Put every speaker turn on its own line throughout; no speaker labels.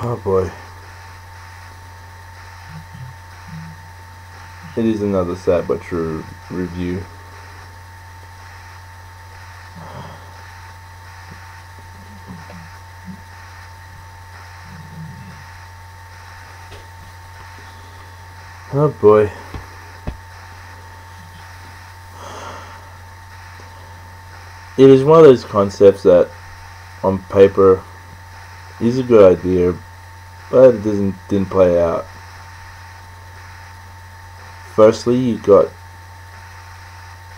Oh boy. It is another sad but true review. Oh boy. It is one of those concepts that on paper is a good idea, but it didn't play out. Firstly, you got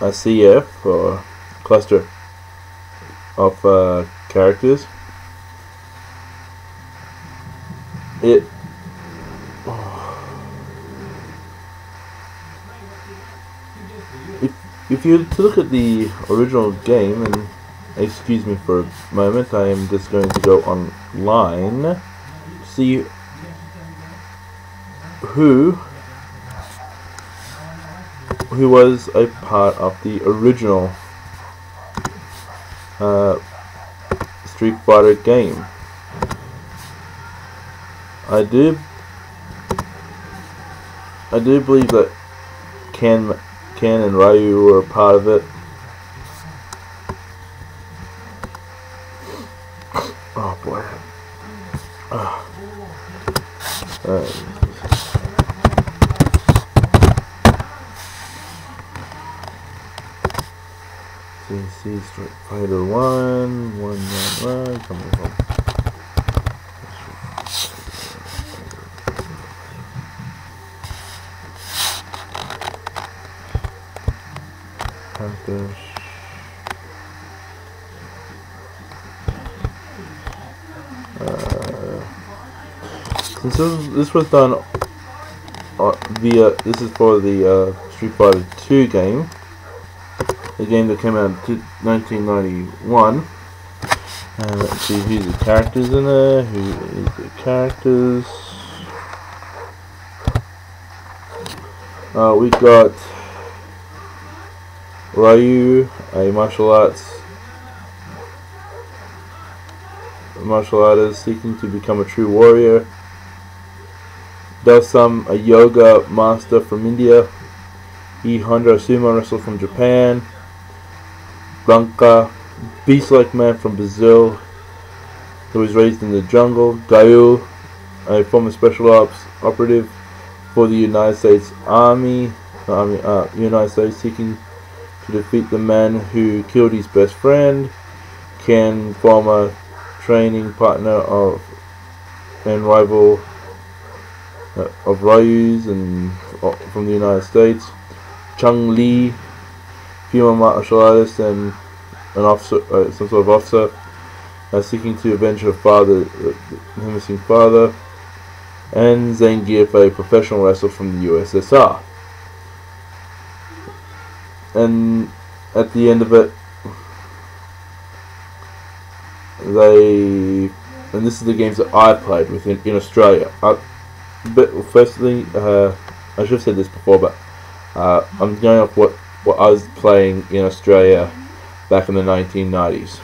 a CF, or cluster of characters. If you to look at the original game, and excuse me for a moment, I am just going to go online to see who was a part of the original Street Fighter game. I do believe that Ken and Ryu were a part of it. Oh boy. CNC Street Fighter 1, coming from. Since this was done via, this is for the Street Fighter 2 game, the game that came out in 1991. Let's see who's the characters in there. Who is the characters? We got Ryu, a martial artist seeking to become a true warrior. Dosam, a yoga master from India. E Honda, a sumo wrestler from Japan. Blanca, beast-like man from Brazil, who was raised in the jungle. Gayu, a former special ops operative for the United States Army, United States, seeking to defeat the man who killed his best friend. Ken, former training partner and rival of Ryu's and from the United States. Chung Li, female martial artist and an officer, some sort of officer, seeking to avenge her father, her missing father. And Zangief, a professional wrestler from the USSR. And at the end of it, and this is the games that I played with in Australia. But firstly, I should have said this before, but I'm going off what I was playing in Australia back in the 1990s.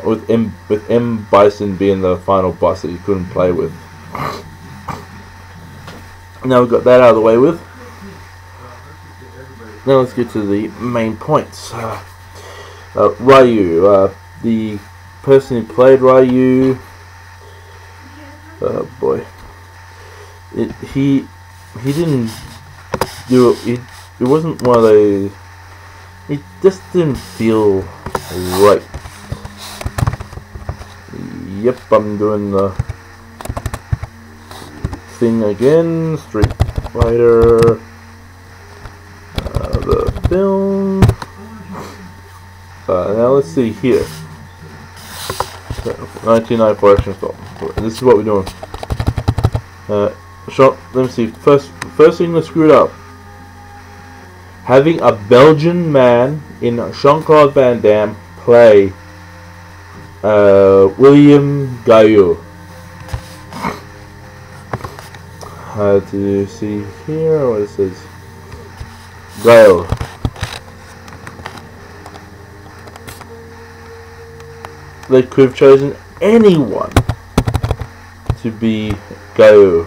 With M. Bison being the final boss that you couldn't play with. Now we've got that out of the way with. Now let's get to the main points. Ryu, the person who played Ryu. Oh boy, he didn't do it. It wasn't one of those. It just didn't feel right. Yep, I'm doing the thing again. Street Fighter, the film. Now let's see here. 1994 action film. This is what we're doing. Let me see. First thing that screwed up. Having a Belgian man in Jean-Claude Van Damme play William Gayu. To see here what it says. Gayu. they could have chosen anyone to be Gaio.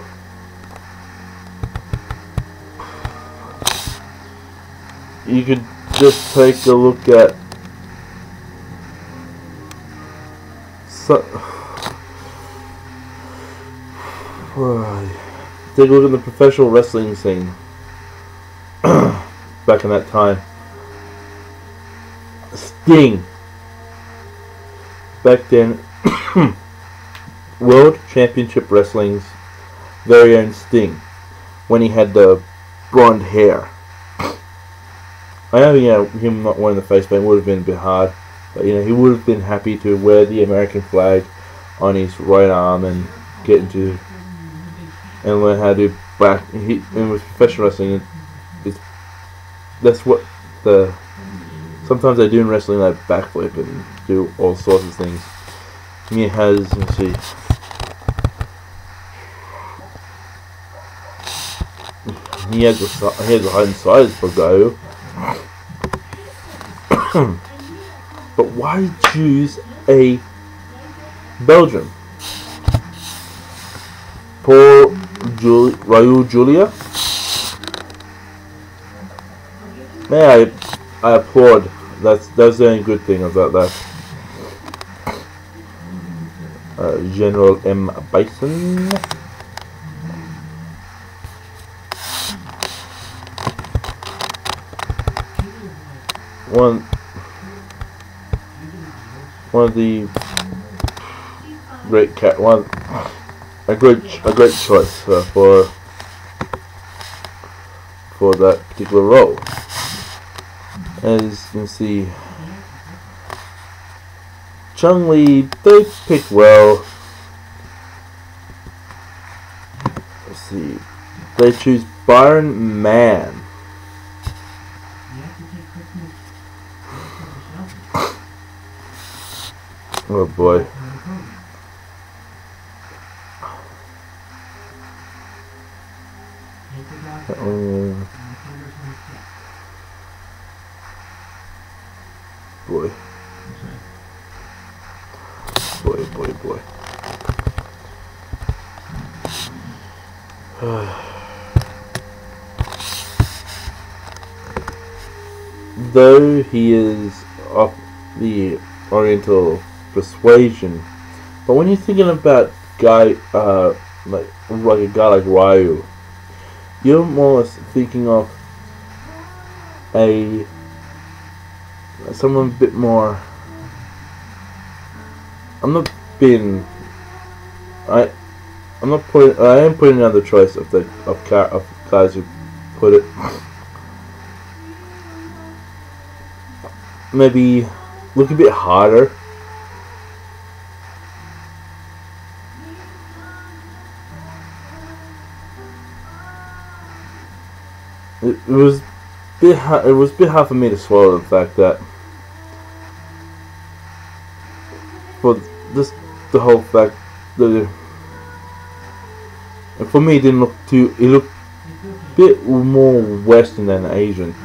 You could just take a look at take a look at the professional wrestling scene back in that time. Sting, back then, World Championship Wrestling's very own Sting, when he had the blonde hair. I know, him not wearing the face paint would have been a bit hard, but he would have been happy to wear the American flag on his right arm and get into and learn how to and with professional wrestling, that's what sometimes they do in wrestling, like backflip and do all sorts of things. He has, let's see, he has a height and size for Gaio. But why choose a Belgian? Paul Raul Julia? Man, I applaud. That's the only good thing about that. General M. Bison. One of the great a great choice for that particular role. As you can see, Chung Lee, they picked well. Let's see, they choose Byron Mann. Oh boy. Boy. Though he is of the Oriental persuasion, but when you're thinking about like a guy like Ryu, you're more or less thinking of someone a bit more. I am putting another choice of guys who put it. Maybe look a bit harder. It was a bit hard for me to swallow the fact that the whole fact that for me it didn't look too. It looked a bit more Western than Asian.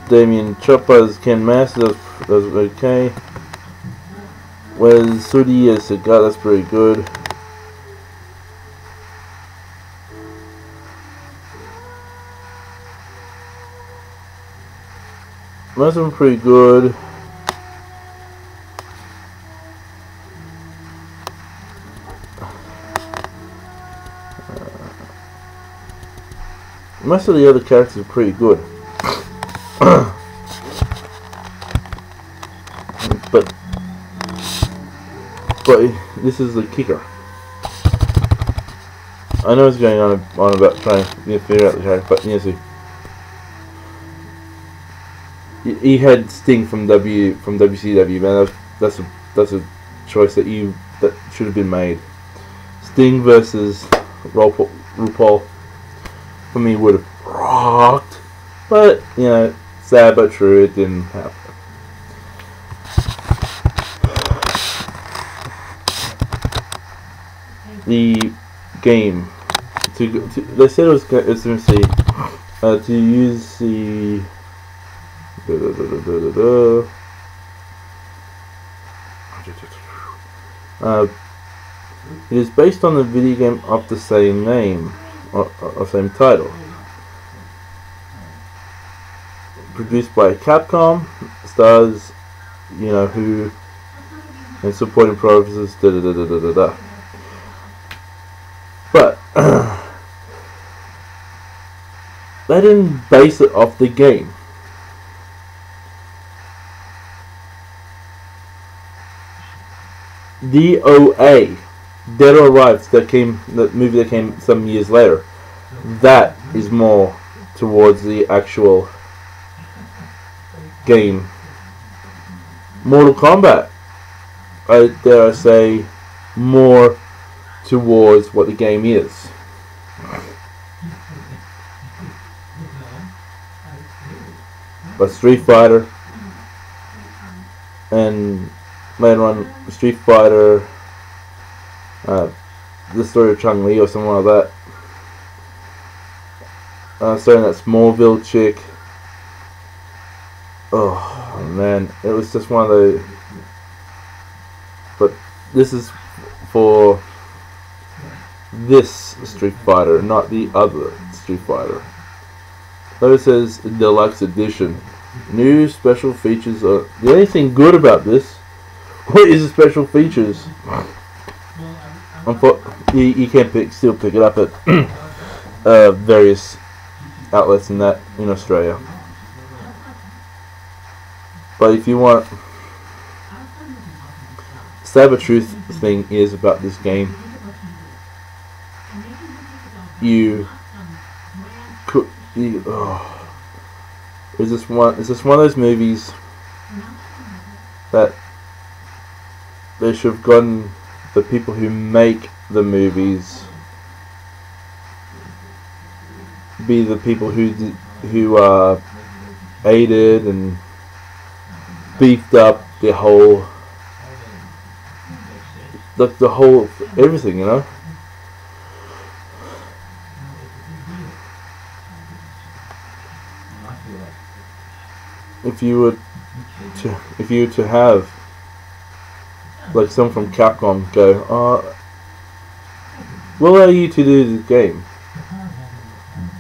Damien Choppa's Ken Master, that was okay. Whereas Sudi as Sagat, that's pretty good. Most of them pretty good. Most of the other characters are pretty good. but this is the kicker. I know it's going on about trying to figure out the character, but see, he had Sting from WCW, man. That's a choice that should have been made. Sting versus RuPaul for me would have rocked, but sad but true, it didn't happen. The game they said it's going to see to use the Uh, it is based on the video game of the same name, or same title. Produced by Capcom, stars, who, and supporting purposes, da da da da da da da. But they didn't base it off the game. DOA, Dead or Alive, the movie that came some years later, that is more towards the actual game. Mortal Kombat, I dare I say, more towards what the game is. But Street Fighter and later on Street Fighter, the story of Chun-Li or something like that. Starring that Smallville chick. Oh man, it was just one of those. But this is for this Street Fighter, not the other Street Fighter. Though it says Deluxe Edition. New special features are... The only thing good about this... What is the special features? You can still pick it up at various outlets in Australia. But if you want... Sabertooth thing is about this game. It's just one of those movies that they should have gotten the people who make the movies be the people who aided and beefed up the whole everything, If you were to have like someone from Capcom go, we'll allow you to do the game,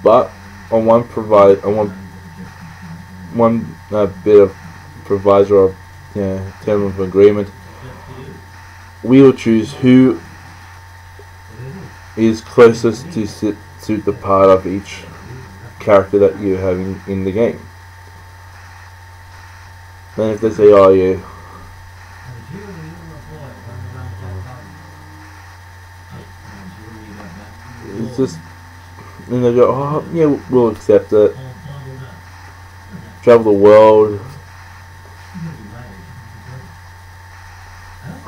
but on one bit of proviso of term of agreement, we will choose who is closest to suit the part of each character that you're having in the game. Then if they say, oh yeah, it's just, and they go, oh yeah, we'll accept it. Travel the world.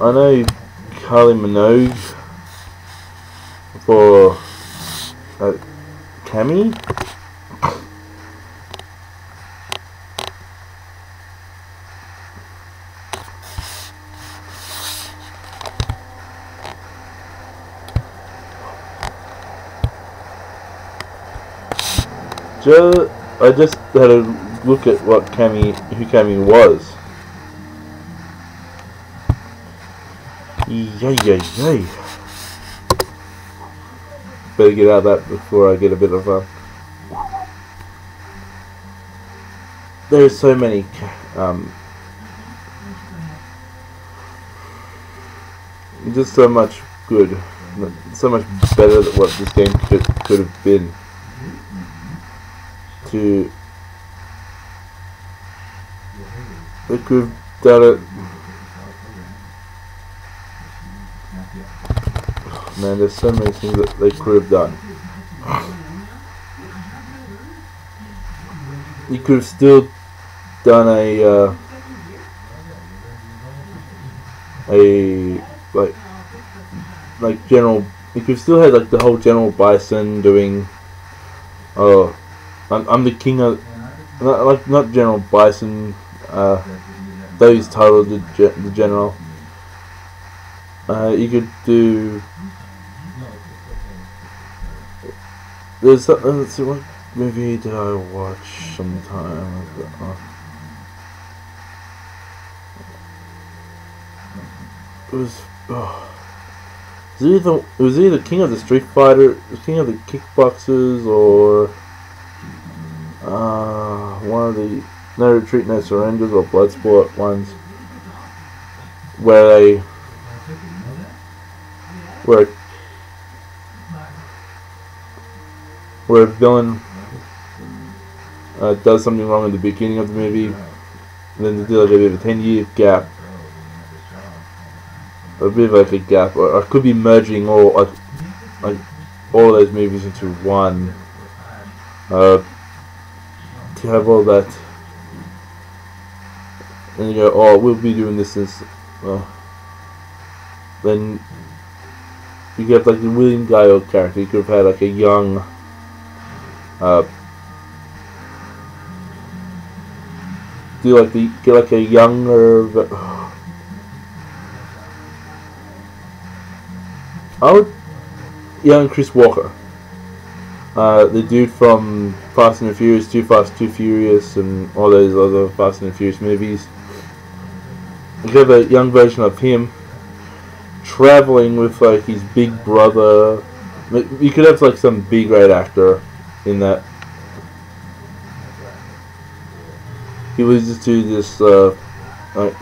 I know Kylie Minogue for Cammy. I just had a look at who Cammy was. Yay. Better get out of that before I get a bit of a... There's so many... just so much good. So much better than what this game could have been. They could have done it. Man, there's so many things that they could have done. You could have still done a general. You could have still had like the whole General Bison doing. Oh, I'm the king of. Not General Bison. Though he's titled the General. You could do. Let's see, what movie did I watch sometime ago? It it was either King of the Street Fighter, King of the Kickboxers, or one of the No Retreat, No Surrenders or Bloodsport ones, where a villain does something wrong in the beginning of the movie, and then they do like a bit of a 10-year gap, a bit of like a gap, or I could be merging all like all those movies into one. To have all that, and you go, oh, we'll be doing this since. Then you get like the William Guile character. You could have had like a young, get like a younger. Young Chris Walker, the dude from Fast and the Furious, Too Fast, Too Furious, and all those other Fast and the Furious movies. You could have a young version of him traveling with like his big brother. You could have like some B-grade actor in that. He loses to this.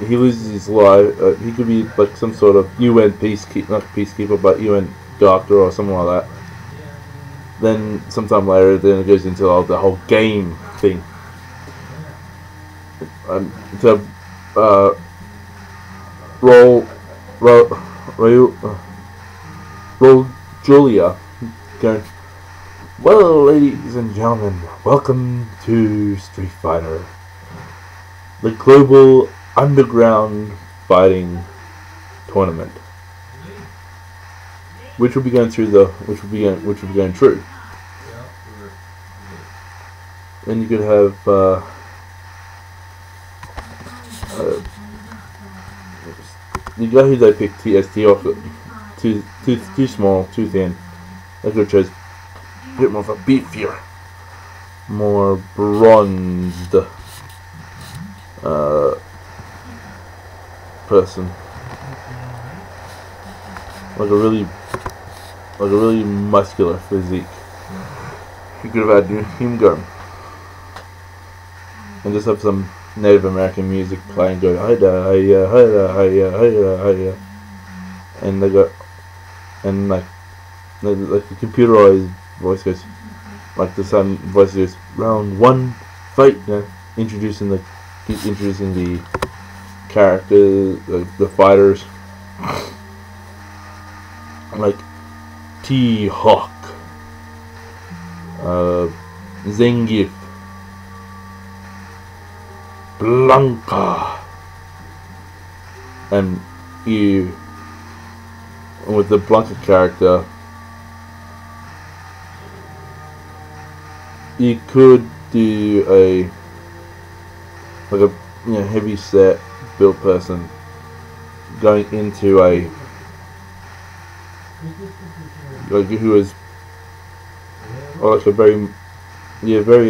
He loses his life. He could be like some sort of UN peacekeeper, not peacekeeper, but UN doctor or something like that. Then sometime later, then it goes into the whole game thing. Raul Julia going, well, ladies and gentlemen, welcome to Street Fighter, the global underground fighting tournament, which will be going through true. Then you could have the guy who they picked TST off, too small, too thin. They could have chose a bit more of a beefier, more bronzed person, like a really muscular physique. You could have had him go and just have some Native American music playing, go hi-da, hi-ya, hi-da, hi-ya, hi-da, hi-ya, and they go, and like the computerized voice goes, like the sudden voice goes, round one, fight, introducing the characters, the fighters, like T-Hawk, Zangief, Blanca, and you, with the Blanca character, you could do a heavy set built person going into a who is like a very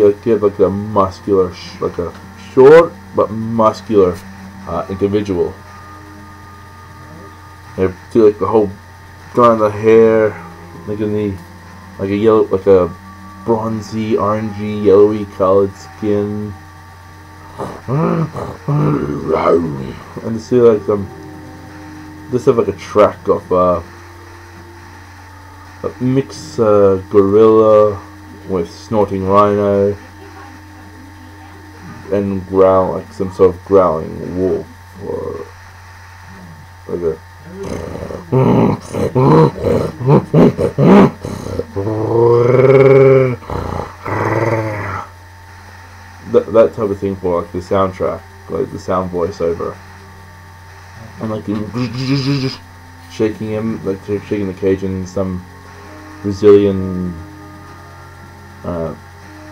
like a muscular like a short but muscular individual. Do like the whole drawing the hair, like a yellow, like a bronzy, orangey, yellowy colored skin, and to see like just have like a track of a mixed gorilla with snorting rhino and growl, like some sort of growling wolf, or like a that type of thing for like the soundtrack, like the sound voiceover, and like shaking him, like shaking the cage in some Brazilian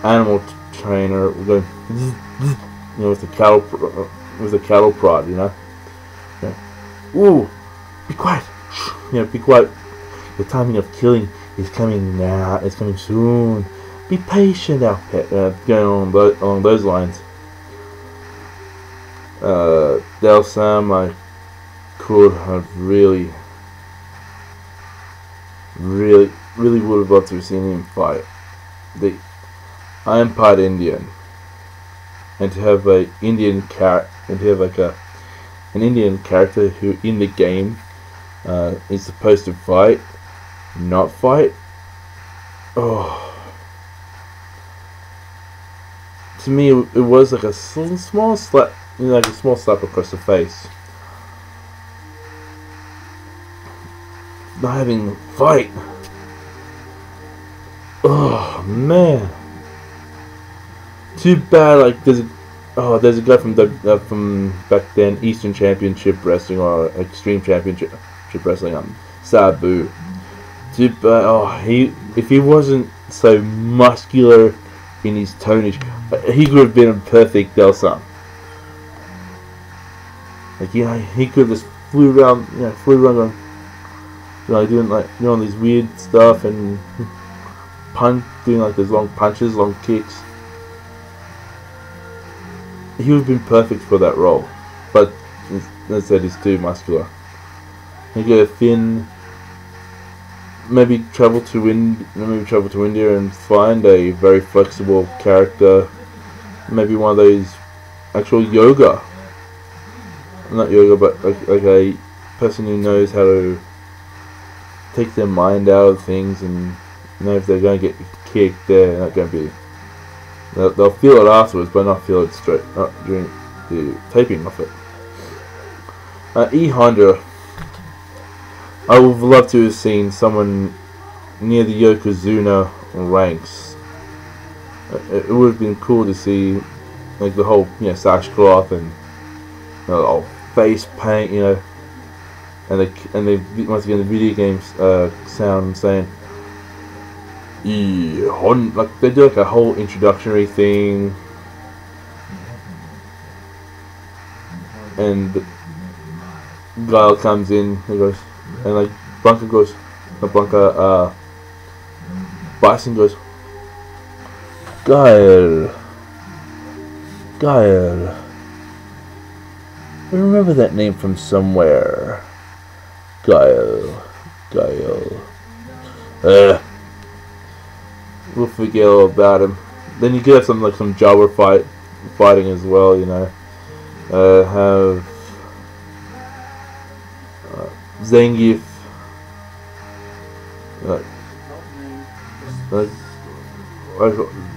animal trainer going, with the cattle prod, Ooh, be quiet. Be quiet. The timing of killing is coming now. It's coming soon. Be patient, our pet. Going along those lines. Del Sam, I could have really Really, really would have loved to have seen him fight. I am part Indian, and to have a Indian and to have like an Indian character who in the game is supposed to fight, not fight. Oh, to me it was like a small slap, like a small slap across the face. Not having a fight. Oh man. Too bad. Like there's a guy from back then, Eastern Championship Wrestling or Extreme Championship Wrestling, Sabu. Too bad. Oh, if he wasn't so muscular in his tonage, he could have been a perfect Delson. Like he could have just flew around, doing like these weird stuff and doing like those long punches, long kicks. He would have been perfect for that role, but as I said, he's too muscular. You get a thin. Maybe travel to India and find a very flexible character. Maybe one of those actual yoga. Not yoga, but like a person who knows how to take their mind out of things and know if they're going to get kicked, they're not going to be. They'll feel it afterwards, but not feel it not during the taping of it. E Honda. I would love to have seen someone near the Yokozuna ranks. It would have been cool to see, like the whole sackcloth and the whole face paint, and they once again the video games sound saying. Yeah, like they do like a whole introductory thing, and Guile comes in. He goes, and like Bison goes, Guile. I remember that name from somewhere. Guile. We'll forget all about him. Then you could have some jobber fighting as well, have Zangief.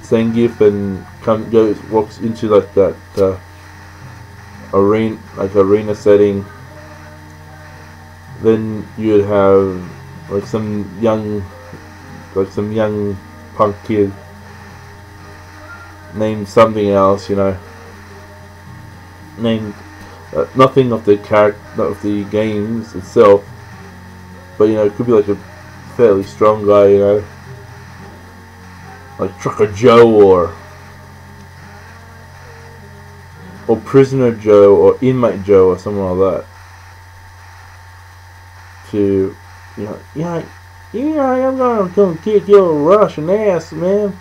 Zangief and walks into like that arena setting. Then you'd have some young punk kid named something else, named nothing of the character, not of the games itself, but it could be like a fairly strong guy, like Trucker Joe or Prisoner Joe or Inmate Joe or someone like that. To I'm gonna come kick your Russian ass, man.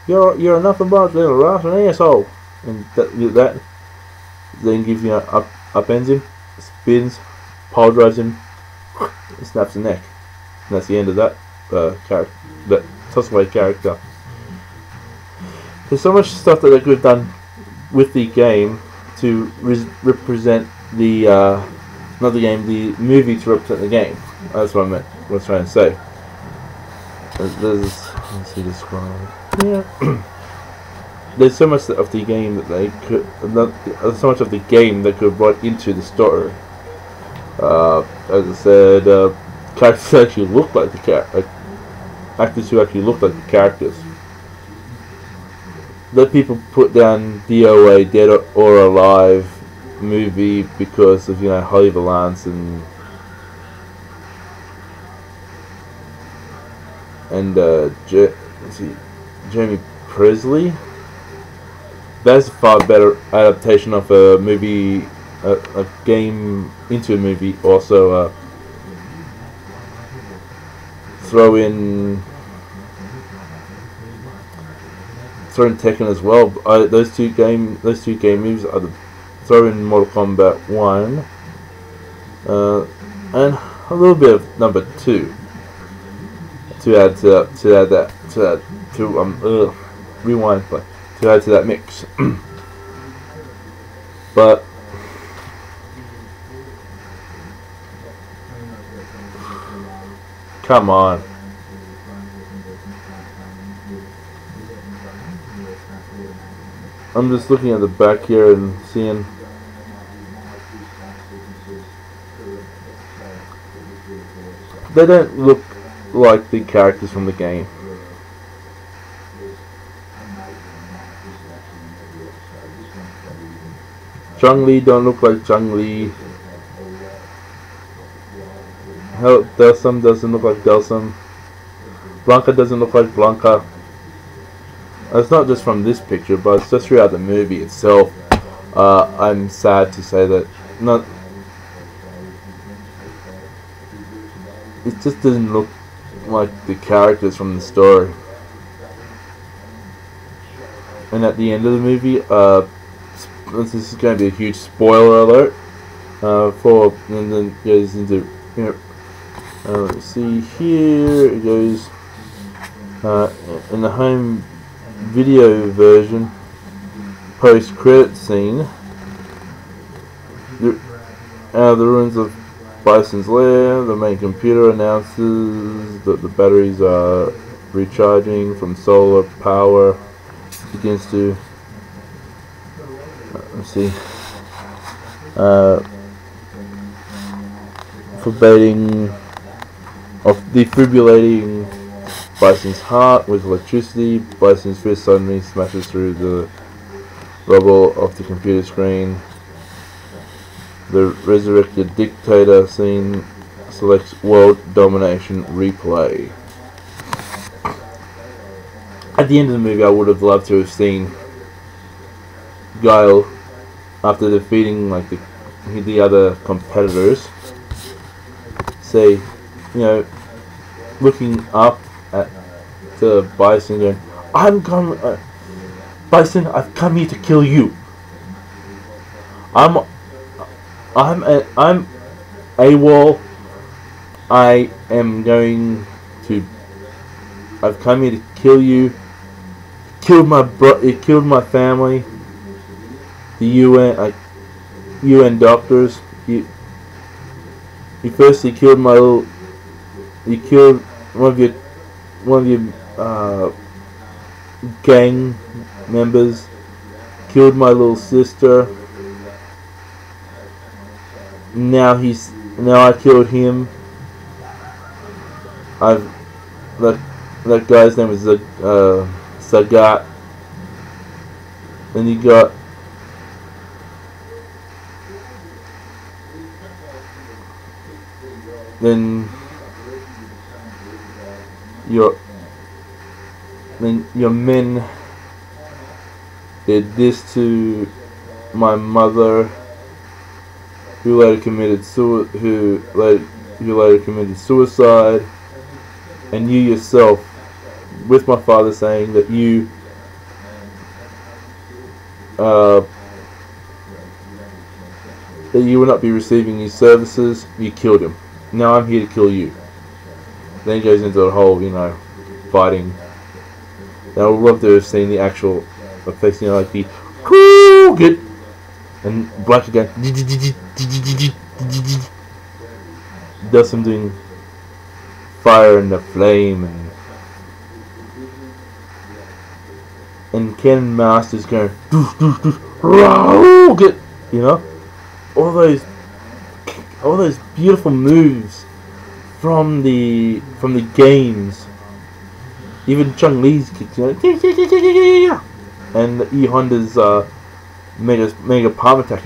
You're nothing but a little Russian asshole. And that then gives you upends him, spins, power drives him, and snaps the neck. And that's the end of that character, that Tossaway character. There's so much stuff that they could have done with the game to represent the not the game, the movie to represent the game. That's what I was trying to say. Let's see this one. Yeah. There's so much of the game that they could, so much of the game that could have brought into the story. As I said, characters actually look like actors who actually look like the characters. Let people put down DOA, Dead or Alive movie because of Holly Valance and Jamie Presley. That's a far better adaptation of a movie, a game into a movie. Also, throw in Tekken as well. Those two game moves are throw in Mortal Kombat 1, and a little bit of number 2. to add rewind, but to add to that mix. But come on. I'm just looking at the back here and seeing they don't look like the characters from the game. Chun-Li don't look like Chun-Li. Dhalsim doesn't look like Dhalsim. Blanka doesn't look like Blanka. It's not just from this picture, but it's just throughout the movie itself. I'm sad to say that it just doesn't look like the characters from the story. And at the end of the movie, this is going to be a huge spoiler alert. And then goes into let's see here. It goes in the home video version, post-credit scene. The ruins of Bison's lair. The main computer announces that the batteries are recharging from solar power. Begins to let's see. Forbidding of defibrillating Bison's heart with electricity. Bison's fist suddenly smashes through the rubble of the computer screen. The resurrected dictator scene selects world domination replay. At the end of the movie, I would have loved to have seen Guile, after defeating like the other competitors, say, looking up at the Bison going, Bison, I've come here to kill you. I'm AWOL. I've come here to kill you. Killed my family. The UN doctors. You firstly killed you killed one of your gang members. Killed my little sister. Now I killed him. That guy's name is Sagat. Then you got your men did this to my mother, who later committed suicide, and you yourself, with my father saying that you would not be receiving his services, you killed him. Now I'm here to kill you. Then it goes into the whole, fighting. Now I would love to have seen the actual effects, like the cool good and black again. Does some doing fire and the flame and Ken Masters going get all those beautiful moves from the games. Even Chun-Li's kicks, and E Honda's mega palm attack,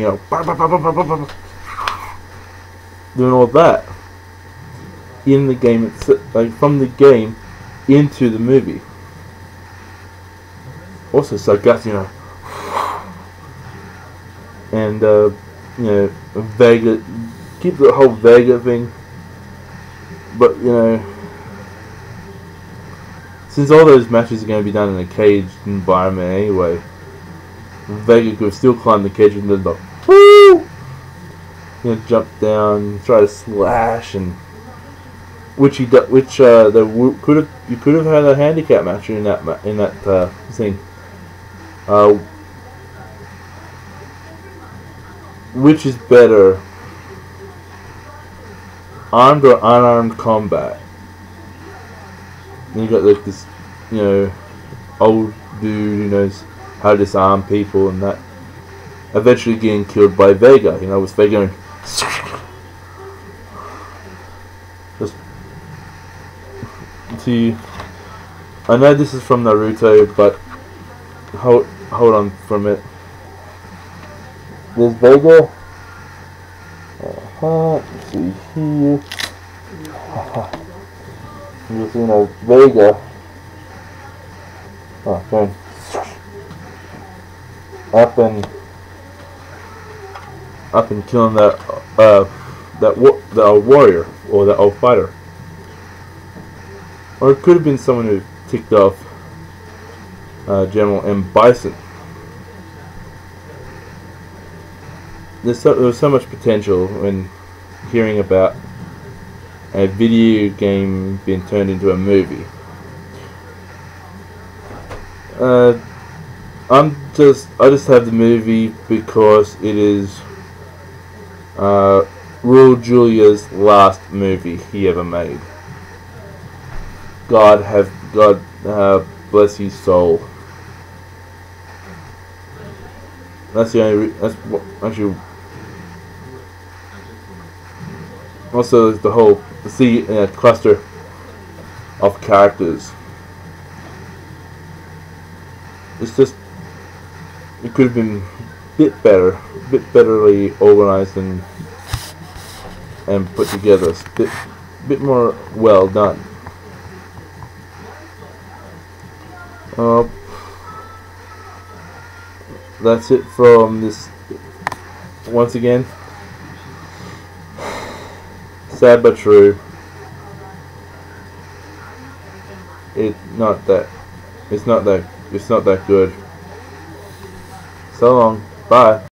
doing all that in the game, from the game into the movie. Also, Sagat, and Vega, keep the whole Vega thing, but since all those matches are going to be done in a caged environment anyway, Vega could still climb the cage and then jump down, try to slash, and which could have, you could have had a handicap match in that thing. Which is better, armed or unarmed combat? And you got like this, old dude who knows how to disarm people, and that eventually getting killed by Vega. With Vega going, just see. I know this is from Naruto, but hold on for a minute. There's Vega. Let's see here. You'll see Vega. Turn. Up and killing that old warrior or that old fighter. Or it could have been someone who ticked off General M. Bison. There was so much potential when hearing about a video game being turned into a movie. I just have the movie because it is Raul Julia's last movie he ever made. God bless his soul. That's the only. Actually. Also, the whole cluster of characters. It's just, it could have been a bit betterly organized and put together, bit more well done. That's it from this. Once again, sad but true. It's not that good. So long. Bye.